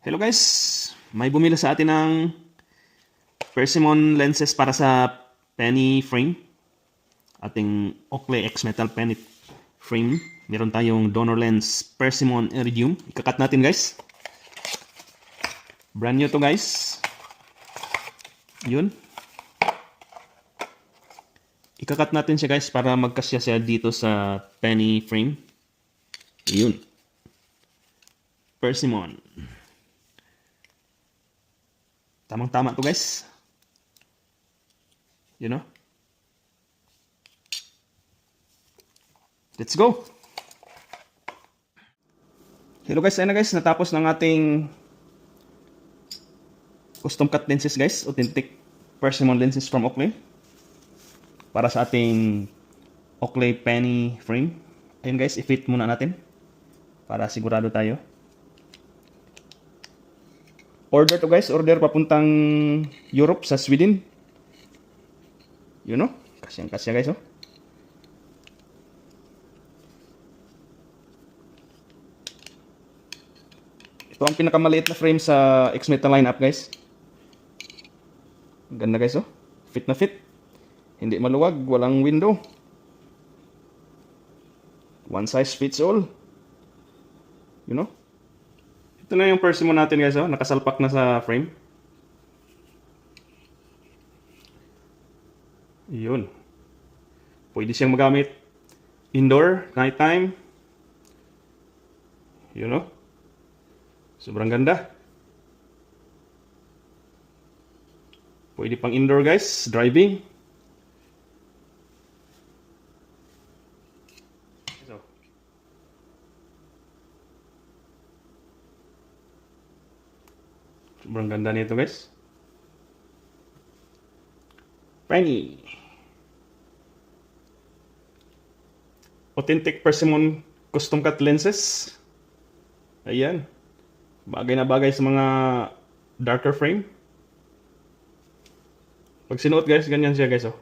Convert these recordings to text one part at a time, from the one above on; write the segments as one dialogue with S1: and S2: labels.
S1: Hello guys! May bumili sa atin ng Persimmon lenses para sa penny frame. Ating Oakley X Metal penny frame. Meron tayong donor lens Persimmon Iridium. Ikakat natin guys. Brand new to guys. Yun. Ikakat natin siya guys para magkasya siya dito sa penny frame. Yun. Persimmon. Tamang-tama to guys. You know? Let's go! Hello guys, ayun na guys. Natapos ng ating custom cut lenses guys. Authentic Persimmon lenses from Oakley. Para sa ating Oakley penny frame. Ayun guys, i-fit muna natin. Para sigurado tayo. Order to guys, order papuntang Europe sa Sweden. You know, kasyang-kasya guys oh. Ito ang pinakamaliit na frame sa X Metal lineup guys. Ganda guys oh. Fit na fit. Hindi maluwag, walang window. One size fits all. You know? Ito na yung Persimmon natin guys, oh. Nakasalpak na sa frame. Yun. Pwede siyang magamit indoor, nighttime. You know? Sobrang ganda. Pwede pang indoor guys, driving. Sobrang ganda nito guys. Penny. Authentic Persimmon custom cut lenses. Ayan. Bagay na bagay sa mga darker frame. Pag sinuot guys, ganyan siya guys oh.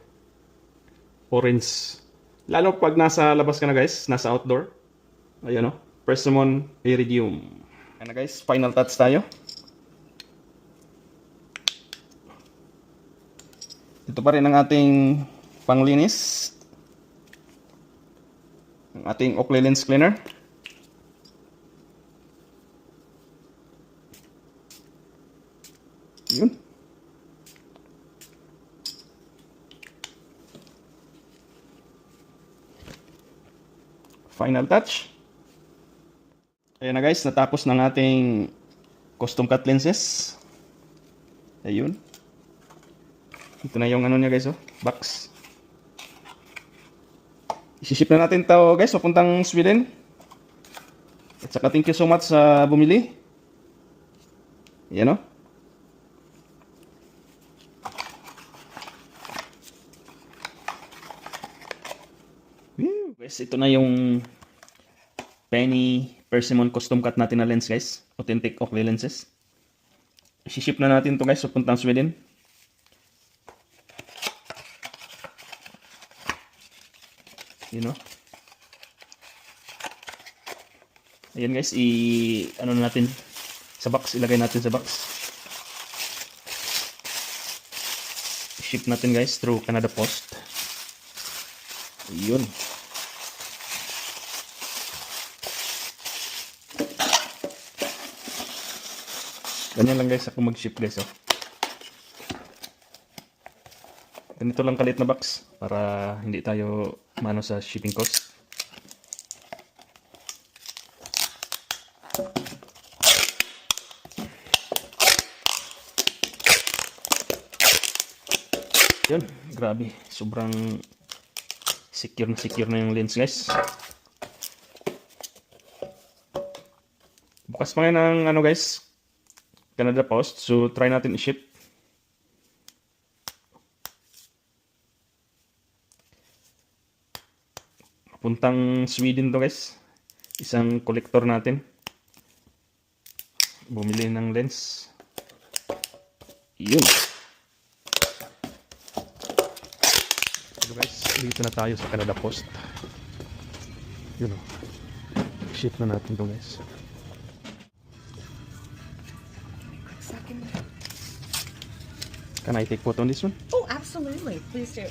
S1: Orange. Lalo pag nasa labas ka na guys, nasa outdoor. Ayan oh. Persimmon Iridium. Ayan na guys, final touch tayo. Ito pa rin ang ating panglinis. Ang ating Oakley lens cleaner. Yun. Final touch. Ayan na guys, natapos ng ating custom cut lenses. Ayun. Ito na yung ano niya guys oh, box. I-ship na natin to guys, papuntang Sweden. At saka thank you so much sa bumili. Yan oh. Guys, ito na yung penny Persimmon custom cut natin na lens guys. Authentic Oakley lenses. I-ship na natin to guys, papuntang Sweden. You know? Ayan guys, ano na natin sa box, ilagay natin sa box. Ship natin guys through Canada Post. Ayun. Ganyan lang guys ako mag-ship guys oh. Ganito lang kalit na box para hindi tayo mano sa shipping cost. Yun, grabe. Sobrang secure na yung lens guys. Bukas pa ngayon ng ano guys, Canada Post. So try natin i-ship. Puntang Sweden to guys. Isang collector natin. Bumili ng lens. Yun. So guys, dito na tayo sa Canada Post. Yun o. Ship na natin to guys. Can I take photo on this one?
S2: Oh, absolutely. Please do.